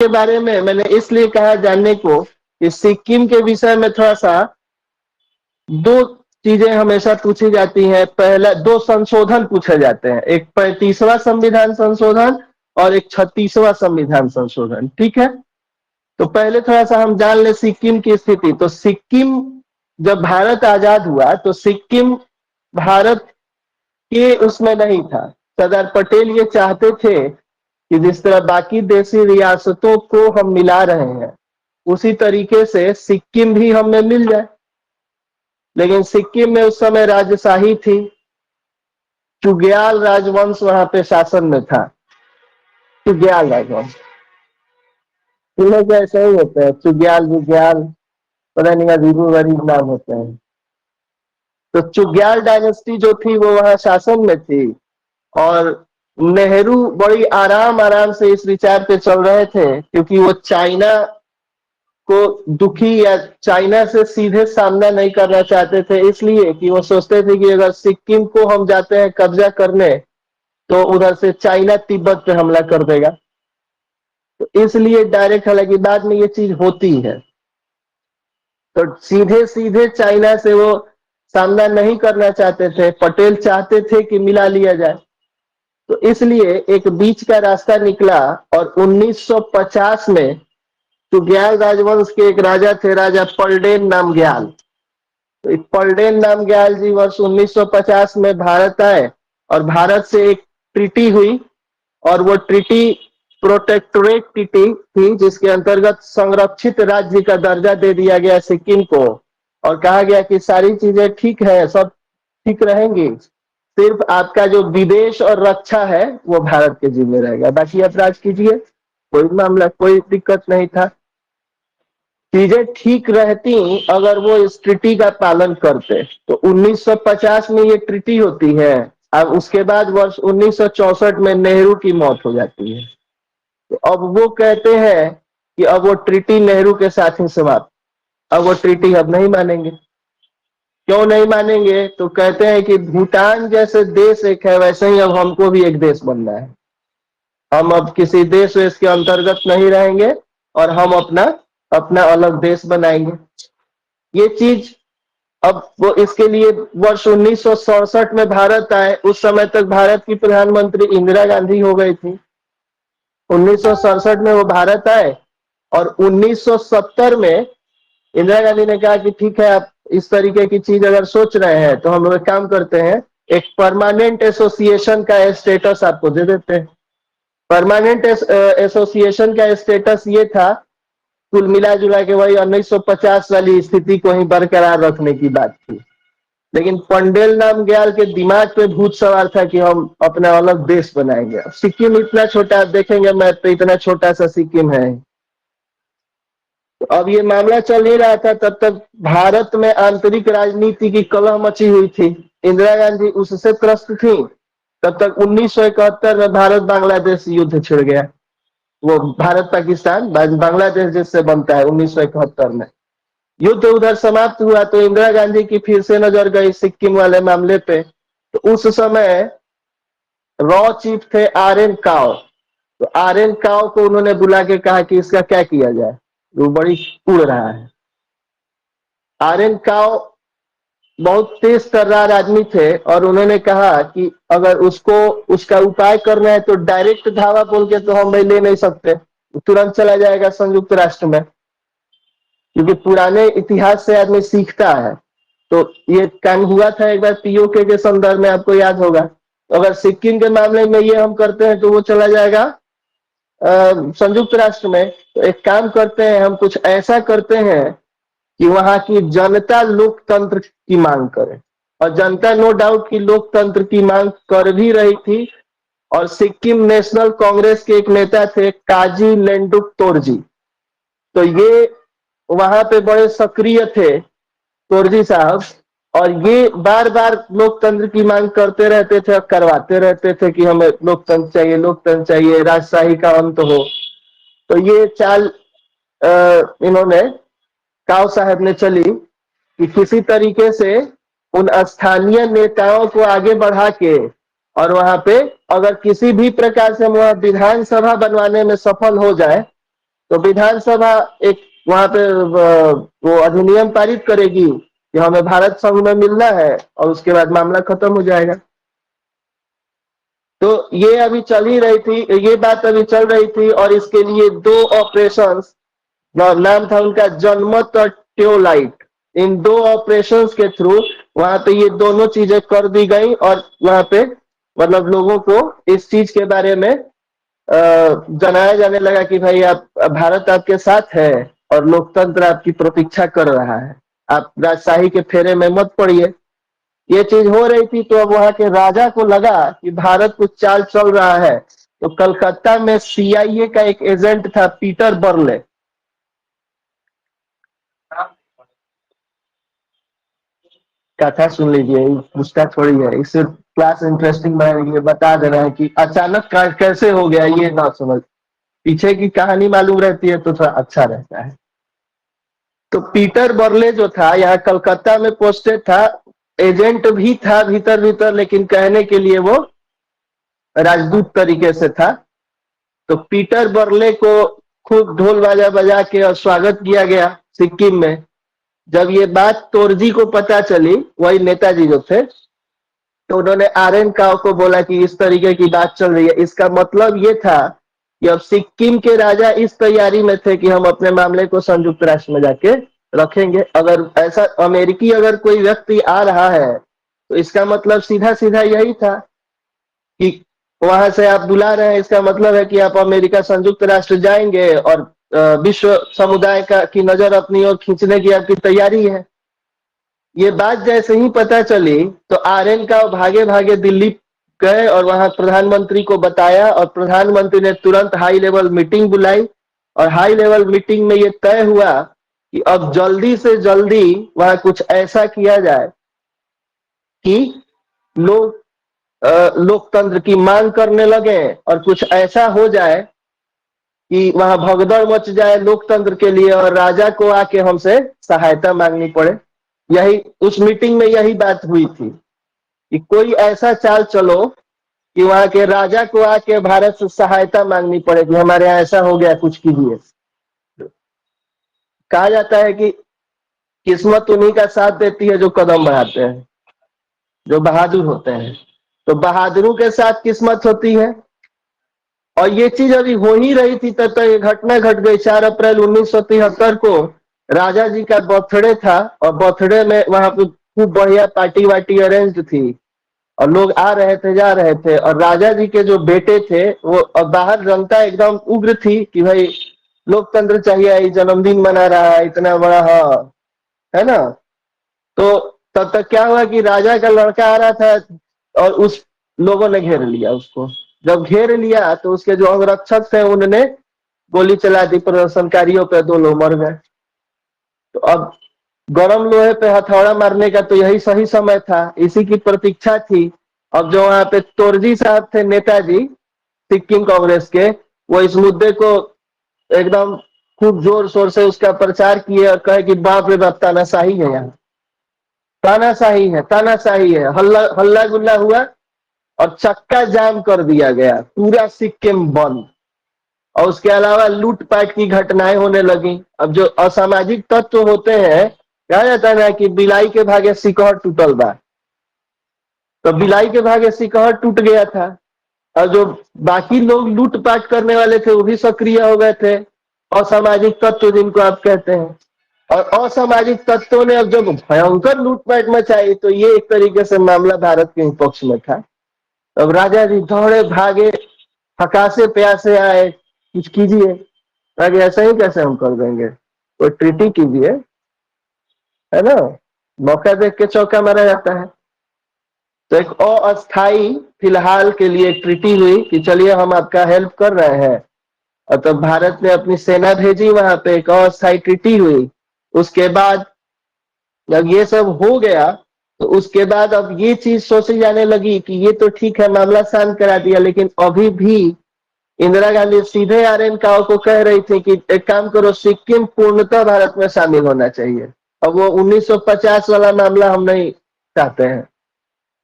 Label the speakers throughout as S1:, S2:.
S1: के बारे में मैंने इसलिए कहा जानने को कि सिक्किम के विषय में थोड़ा सा दो चीजें हमेशा पूछी जाती हैं। पहला, दो संशोधन पूछे जाते हैं, एक 35वां संविधान संशोधन और एक 36वां संविधान संशोधन। ठीक है, तो पहले थोड़ा सा हम जान ले सिक्किम की स्थिति। तो सिक्किम जब भारत आजाद हुआ तो सिक्किम भारत के उसमें नहीं था। सरदार पटेल ये चाहते थे कि जिस तरह बाकी देशी रियासतों को हम मिला रहे हैं उसी तरीके से सिक्किम भी हमें मिल जाए। लेकिन सिक्किम में उस समय राजशाही थी, चुग्याल राजवंश वहां पे शासन में था। चुग्याल राजवंश, इन लोग ऐसे ही होते हैं, चुग्याल बुग्याल, पता नहीं अजीब गरीब नाम होते हैं। तो चुग्याल डायनेस्टी जो थी वो वहां शासन में थी, और नेहरू बड़ी आराम आराम से इस विचार पे चल रहे थे, क्योंकि वो चाइना को दुखी या चाइना से सीधे सामना नहीं करना चाहते थे, इसलिए कि वो सोचते थे कि अगर सिक्किम को हम जाते हैं कब्जा करने तो उधर से चाइना तिब्बत पे हमला कर देगा। तो इसलिए डायरेक्ट, हालांकि बाद में ये चीज होती है, तो सीधे सीधे चाइना से वो सामना नहीं करना चाहते थे। पटेल चाहते थे कि मिला लिया जाए, तो इसलिए एक बीच का रास्ता निकला। और 1950 में चुग्याल राजवंश के एक राजा थे, राजा पलडेन नामग्याल। तो पलडेन नामग्याल जी वर्ष 1950 में भारत आए और भारत से एक ट्रीटी हुई, और वो ट्रीटी प्रोटेक्टोरेट ट्रीटी थी, जिसके अंतर्गत संरक्षित राज्य का दर्जा दे दिया गया सिक्किम को, और कहा गया कि सारी चीजें ठीक है, सब ठीक रहेंगी, सिर्फ आपका जो विदेश और रक्षा है वो भारत के जिम्मे रहेगा, बाकी आप राज कीजिए, कोई मामला, कोई दिक्कत नहीं था। चीजें ठीक रहती अगर वो इस ट्रीटी का पालन करते। तो 1950 में ये ट्रीटी होती है। अब उसके बाद वर्ष 1964 में नेहरू की मौत हो जाती है। तो अब वो कहते हैं कि अब वो ट्रीटी नेहरू के साथ ही समाप्त, अब वो ट्रीटी अब नहीं मानेंगे। क्यों नहीं मानेंगे? तो कहते हैं कि भूटान जैसे देश एक है, वैसे ही अब हमको भी एक देश बनना है। हम अब किसी देश वेश के अंतर्गत नहीं रहेंगे और हम अपना अपना अलग देश बनाएंगे। ये चीज, अब वो इसके लिए वर्ष 1967 में भारत आए। उस समय तक भारत की प्रधानमंत्री इंदिरा गांधी हो गई थी। 1967 में वो भारत आए, और 1970 में इंदिरा गांधी ने कहा कि ठीक है, आप इस तरीके की चीज अगर सोच रहे हैं तो हम लोग काम करते हैं, एक परमानेंट एसोसिएशन का स्टेटस आपको दे देते हैं। परमानेंट एसोसिएशन का स्टेटस ये था, कुल मिला जुला के वही 1950 वाली स्थिति को ही बरकरार रखने की बात थी। लेकिन पंडेल नामग्याल के दिमाग पे भूत सवार था कि हम अपना अलग देश बनाएंगे। सिक्किम इतना छोटा, आप देखेंगे मैप पे, इतना छोटा सा सिक्किम है। तो अब ये मामला चल ही रहा था, तब तक भारत में आंतरिक राजनीति की कलह मची हुई थी। इंदिरा गांधी उससे त्रस्त थी। तब तक 1971 में भारत बांग्लादेश युद्ध छिड़ गया। वो भारत पाकिस्तान बांग्लादेश जिससे बनता है 1971 में युद्ध उधर समाप्त हुआ। तो इंदिरा गांधी की फिर से नजर गई सिक्किम वाले मामले पे। तो उस समय रॉ चीफ थे आर एन काओ। तो आर एन काओ को उन्होंने बुला के कहा कि इसका क्या किया जाए, वो बड़ी उड़ रहा है। आर एन काओ बहुत तेज तर्रार आदमी थे, और उन्होंने कहा कि अगर उसको उसका उपाय करना है तो डायरेक्ट धावा बोल के तो हम भाई ले नहीं सकते, तुरंत चला जाएगा संयुक्त राष्ट्र में, क्योंकि पुराने इतिहास से आदमी सीखता है। तो ये काम हुआ था एक बार पीओके के संदर्भ में, आपको याद होगा। तो अगर सिक्किम के मामले में ये हम करते हैं तो वो चला जाएगा संयुक्त राष्ट्र में। तो एक काम करते हैं, हम कुछ ऐसा करते हैं कि वहां की जनता लोकतंत्र की मांग करे। और जनता नो डाउट की लोकतंत्र की मांग कर भी रही थी। और सिक्किम नेशनल कांग्रेस के एक नेता थे काजी लेंडुक तोरजी, तो ये वहां पे बड़े सक्रिय थे तोरजी साहब। और ये बार बार लोकतंत्र की मांग करते रहते थे और करवाते रहते थे कि हमें लोकतंत्र चाहिए, लोकतंत्र चाहिए, राजशाही का अंत हो। तो ये चाल इन्होंने, काव साहब ने चली कि किसी तरीके से उन स्थानीय नेताओं को आगे बढ़ा के, और वहां पे अगर किसी भी प्रकार से हम वहां विधानसभा बनवाने में सफल हो जाए तो विधानसभा एक वहां पे वो अधिनियम पारित करेगी कि हमें भारत संघ में मिलना है और उसके बाद मामला खत्म हो जाएगा। तो ये अभी चल ही रही थी, ये बात अभी चल रही थी और इसके लिए दो ऑपरेशन, नाम था उनका जनमत और ट्यूबलाइट। इन दो ऑपरेशंस के थ्रू वहां पे ये दोनों चीजें कर दी गई और वहां पे मतलब लोगों को इस चीज के बारे में जनाया जाने लगा कि भाई आप, भारत आपके साथ है और लोकतंत्र आपकी प्रतीक्षा कर रहा है, आप राजशाही के फेरे में मत पड़िए। ये चीज हो रही थी तो अब वहां के राजा को लगा कि भारत कुछ चाल चल रहा है। तो कलकत्ता में सीआईए का एक एजेंट था पीटर बर्ले। कथा सुन लीजिए, उसका थोड़ी है, इससे क्लास इंटरेस्टिंग बनाने के लिए बता दे रहे हैं कि अचानक कैसे हो गया ये ना समझ, पीछे की कहानी मालूम रहती है तो थोड़ा अच्छा रहता है। तो पीटर बर्ले जो था यहाँ कलकत्ता में पोस्टेड था, एजेंट भी था भीतर भीतर, लेकिन कहने के लिए वो राजदूत तरीके से था। तो पीटर बर्ले को खूब ढोल बाजा बजा के और स्वागत किया गया सिक्किम में। जब ये बात तोरजी को पता चली, वही नेताजी जो थे, तो उन्होंने आरएन काव को बोला कि इस तरीके की बात चल रही है। इसका मतलब ये था कि अब सिक्किम के राजा इस तैयारी में थे कि हम अपने मामले को संयुक्त राष्ट्र में जाके रखेंगे। अगर ऐसा अमेरिकी अगर कोई व्यक्ति आ रहा है तो इसका मतलब सीधा सीधा यही था कि वहां से आप बुला रहे हैं, इसका मतलब है कि आप अमेरिका संयुक्त राष्ट्र जाएंगे और विश्व समुदाय का की नजर अपनी ओर खींचने की आपकी तैयारी है। ये बात जैसे ही पता चली तो आरएन का भागे भागे दिल्ली गए और वहां प्रधानमंत्री को बताया और प्रधानमंत्री ने तुरंत हाई लेवल मीटिंग बुलाई और हाई लेवल मीटिंग में ये तय हुआ कि अब जल्दी से जल्दी वहां कुछ ऐसा किया जाए कि लोग लोकतंत्र की मांग करने लगे और कुछ ऐसा हो जाए कि वहां भगदड़ मच जाए लोकतंत्र के लिए और राजा को आके हमसे सहायता मांगनी पड़े। यही उस मीटिंग में यही बात हुई थी कि कोई ऐसा चाल चलो कि वहां के राजा को आके भारत से सहायता मांगनी पड़े कि हमारे यहाँ ऐसा हो गया, कुछ कीजिए। कहा जाता है कि किस्मत उन्हीं का साथ देती है जो कदम बढ़ाते हैं, जो बहादुर होते हैं। तो बहादुरों के साथ किस्मत होती है और ये चीज अभी हो ही रही थी तब तक ये घटना घट गई। 4 अप्रैल 1973 को राजा जी का बर्थडे था और बर्थडे में वहां पे खूब बढ़िया पार्टी वार्टी अरेंज थी और लोग आ रहे थे जा रहे थे और राजा जी के जो बेटे थे वो, और बाहर जनता एकदम उग्र थी कि भाई लोकतंत्र चाहिए, जन्मदिन मना रहा है इतना बड़ा, हाँ है ना। तो तब तक क्या हुआ कि राजा का लड़का आ रहा था और उस लोगों ने घेर लिया उसको। जब घेर लिया तो उसके जो अंगरक्षक थे उन्होंने गोली चला दी प्रदर्शनकारियों पे, 2 लोग मर गए। तो अब गरम लोहे पे हथौड़ा मारने का तो यही सही समय था, इसी की प्रतीक्षा थी। अब जो वहां पे तोरजी साहब थे नेताजी सिक्किम कांग्रेस के, वो इस मुद्दे को एकदम खूब जोर शोर से उसका प्रचार किए और कहे कि बाप रे बाप तानाशाही है, यहाँ तानाशाही है, तानाशाही है। हल्ला हल्ला गुल्ला हुआ और चक्का जाम कर दिया गया, पूरा सिक्किम बंद। और उसके अलावा लूटपाट की घटनाएं होने लगी। अब जो असामाजिक तत्व होते हैं, कहा जाता है ना कि बिलाई के भागे सिकहर टूटल बा, तो बिलाई के भागे सिकहर टूट गया था और जो बाकी लोग लूटपाट करने वाले थे वो भी सक्रिय हो गए थे, असामाजिक तत्व जिनको आप कहते हैं। और असामाजिक तत्वों ने अब जब भयंकर लूटपाट मचाई तो ये एक तरीके से मामला भारत के पक्ष में था। अब राजा जी दौड़े भागे, हकासे प्यासे आए, कुछ कीजिए। आगे ऐसा ही कैसे हम कर देंगे, कोई ट्रीटी कीजिए, है ना। मौका देख के चौका मारा जाता है। तो एक अस्थाई फिलहाल के लिए ट्रीटी हुई कि चलिए हम आपका हेल्प कर रहे हैं, और तब भारत ने अपनी सेना भेजी वहां पे, एक अस्थाई ट्रीटी हुई। उसके बाद जब ये सब हो गया तो उसके बाद अब ये चीज सोची जाने लगी कि ये तो ठीक है मामला शांत करा दिया, लेकिन अभी भी इंदिरा गांधी सीधे आरएन काव को कह रही थी कि एक काम करो, सिक्किम पूर्णतः भारत में शामिल होना चाहिए। अब वो 1950 वाला मामला हम नहीं चाहते हैं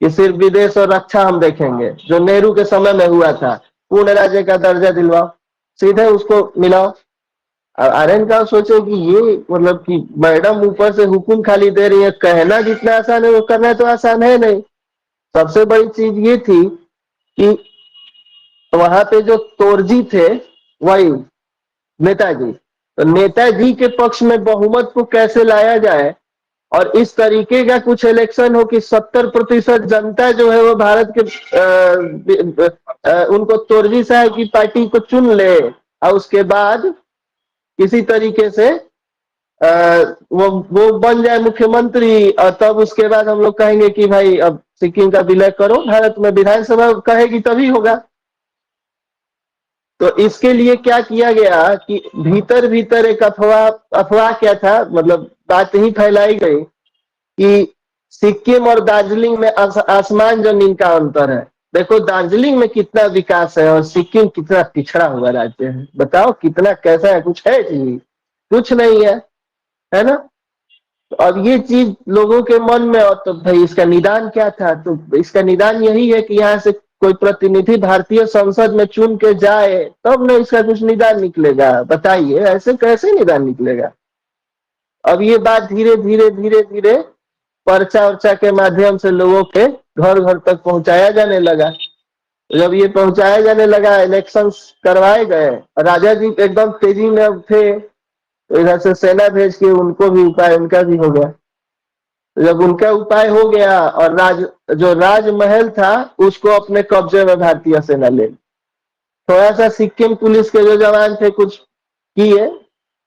S1: कि सिर्फ विदेश और रक्षा हम देखेंगे, जो नेहरू के समय में हुआ था, पूर्ण राज्य का दर्जा दिलवाओ, सीधे उसको मिलाओ। आर्यन का सोचे कि ये मतलब कि मैडम ऊपर से हुकुम खाली दे रही है, कहना जितना आसान है वो करना तो आसान है नहीं। सबसे बड़ी चीज ये थी कि वहां पे जो तोरजी थे, वही नेताजी, तो नेताजी के पक्ष में बहुमत को कैसे लाया जाए और इस तरीके का कुछ इलेक्शन हो कि 70% जनता जो है वो भारत के उनको तोरजी साहब की पार्टी को चुन ले और उसके बाद किसी तरीके से वो बन जाए मुख्यमंत्री, और तब उसके बाद हम लोग कहेंगे कि भाई अब सिक्किम का विलय करो भारत में, विधानसभा कहेगी तभी होगा। तो इसके लिए क्या किया गया कि भीतर भीतर एक अफवाह, अफवाह क्या था, मतलब बात ही फैलाई गई कि सिक्किम और दार्जिलिंग में आसमान जमीन का अंतर है। देखो दार्जिलिंग में कितना विकास है और सिक्किम कितना पिछड़ा हुआ राज्य है, बताओ कितना कैसा है, कुछ है जी? कुछ नहीं है, है ना? तो अब ये चीज लोगों के मन में, और तो भाई इसका निदान क्या था? तो इसका निदान यही है कि यहाँ से कोई प्रतिनिधि भारतीय संसद में चुन के जाए तब ना इसका कुछ निदान निकलेगा। बताइए ऐसे कैसे निदान निकलेगा? अब ये बात धीरे धीरे धीरे धीरे पर्चा वर्चा के माध्यम से लोगों के घर घर तक पहुंचाया जाने लगा। जब ये पहुंचाया जाने लगा, इलेक्शन करवाए गए, राजा जी एकदम तेजी में अब थे, तो इधर से सेना भेज के उनको भी उपाय उनका भी हो गया। जब उनका उपाय हो गया और जो राजमहल था उसको अपने कब्जे में भारतीय सेना ले, थोड़ा सा सिक्किम पुलिस के जो जवान थे कुछ किए,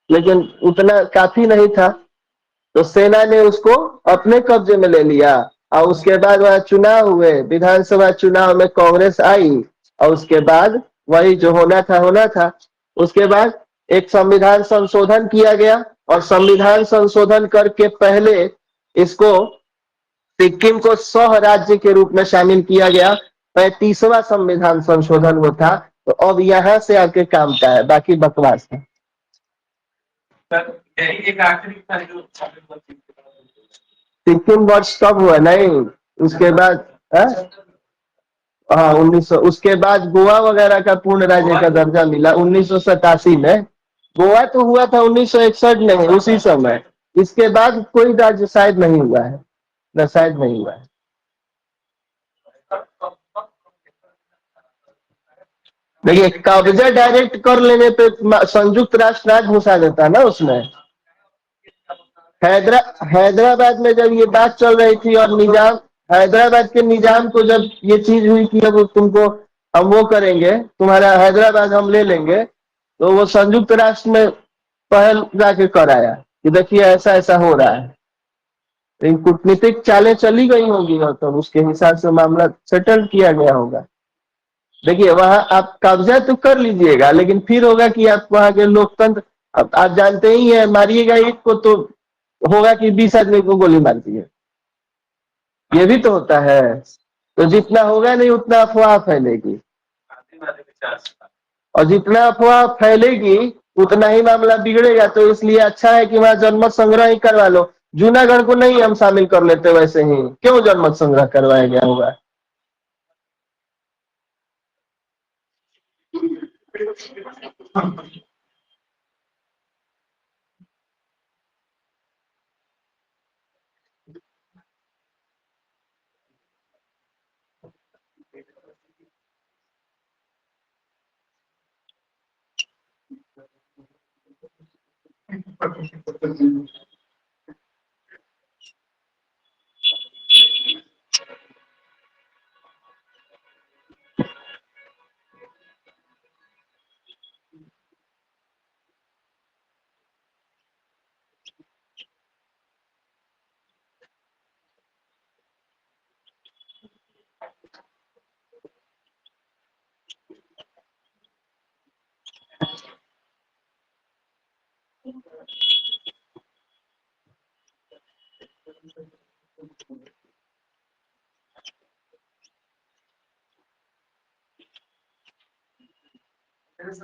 S1: लेकिन उतना काफी नहीं था, तो सेना ने उसको अपने कब्जे में ले लिया। और उसके बाद वह चुनाव हुए, विधानसभा चुनाव में कांग्रेस आई, और उसके बाद वही जो होना था। उसके बाद एक संविधान संशोधन किया गया, और संविधान संशोधन करके पहले इसको सिक्किम को सह राज्य के रूप में शामिल किया गया। 35वां संविधान संशोधन वो था। तो अब यहाँ से आके काम का है, बाकी बकवास है। एक आखिरी सिक्किम वर्ष कब हुआ? नहीं, उसके बाद हाँ 1900, उसके बाद गोवा वगैरह का पूर्ण राज्य का दर्जा मिला 1987 में। गोवा तो हुआ था 1961 में, उसी समय। इसके बाद कोई राज्य शायद नहीं हुआ है, न शायद नहीं हुआ है। देखिए कब्जा डायरेक्ट कर लेने पे संयुक्त राष्ट्र राज्य घुसा देता ना उसमें। हैदराबाद में जब ये बात चल रही थी और निजाम, हैदराबाद के निजाम को जब ये चीज हुई कि अब तुमको हम वो करेंगे, तुम्हारा हैदराबाद हम ले लेंगे, तो वो संयुक्त राष्ट्र में पहल जाके कराया कि देखिए ऐसा ऐसा हो रहा है। इन कूटनीतिक चालें चली गई होंगी और तो उसके हिसाब से मामला सेटल किया गया होगा। देखिए वहां आप कब्जा तो कर लीजिएगा, लेकिन फिर होगा कि आप वहां के लोकतंत्र, अब आप जानते ही है, मारिएगा एक को तो होगा कि 20 आदमी को गोली मार दिए, ये भी तो होता है। तो जितना होगा नहीं उतना अफवाह फैलेगी, और जितना अफवाह फैलेगी उतना ही मामला बिगड़ेगा। तो इसलिए अच्छा है कि वहां जनमत संग्रह ही करवा लो। जूनागढ़ को नहीं हम शामिल कर लेते, वैसे ही क्यों जनमत संग्रह करवाया गया होगा?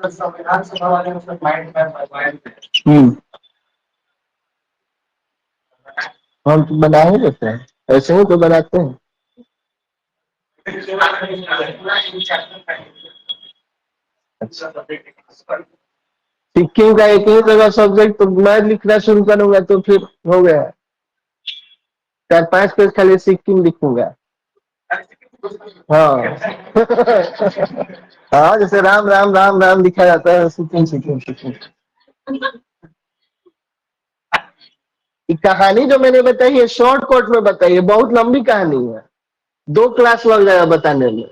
S1: संविधान सभा वाले मतलब माइंड मैप। हम तो बना ही लेते हैं, ऐसे ही तो बनाते हैं। अच्छा सिक्किम का एक ही जगह सब्जेक्ट तो मैं लिखना शुरू करूंगा तो फिर हो गया। 4-5 पेज खाली सिक्किम लिखूंगा। हाँ। हाँ, जैसे राम राम राम राम लिखा जाता है, सिक्किम सिक्किम सिक्किम। ये कहानी जो मैंने बताई है शॉर्ट कोट में बताई है, बहुत लंबी कहानी है, 2 क्लास लग जाएगा बताने में।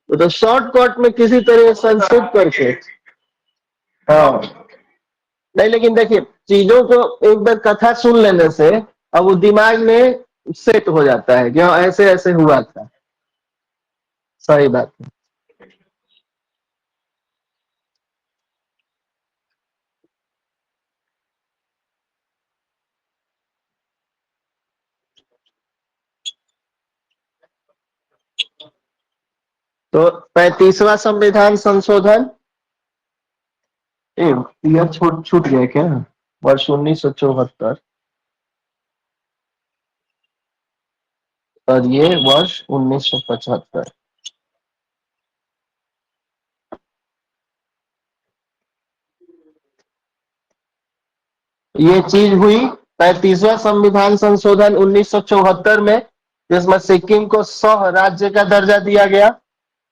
S1: तो शॉर्ट कोट में किसी तरह संक्षिप्त करके। हाँ, नहीं लेकिन देखिए चीजों को एक बार कथा सुन लेने से अब वो दिमाग में सेट हो जाता है कि हाँ ऐसे ऐसे हुआ था। सही बात है। तो 35वां संविधान संशोधन, यह छूट छूट गया क्या? वर्ष 1974 और ये वर्ष 1975। ये चीज हुई 35वां संविधान संशोधन 1974 में, जिसमें सिक्किम को सह राज्य का दर्जा दिया गया।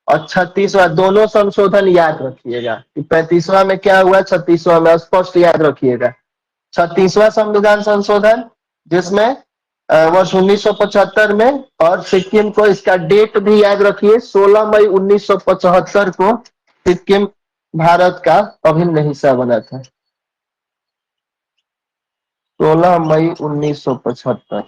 S1: और 36वां, दोनों संशोधन याद रखिएगा कि 35वां में क्या हुआ, 36वां में स्पष्ट याद रखिएगा। 36वां संविधान संशोधन जिसमें वर्ष 1975 में, और सिक्किम को इसका डेट भी याद रखिए 16 मई 1975 को सिक्किम भारत का अभिन्न हिस्सा बना था। 16 मई 1975।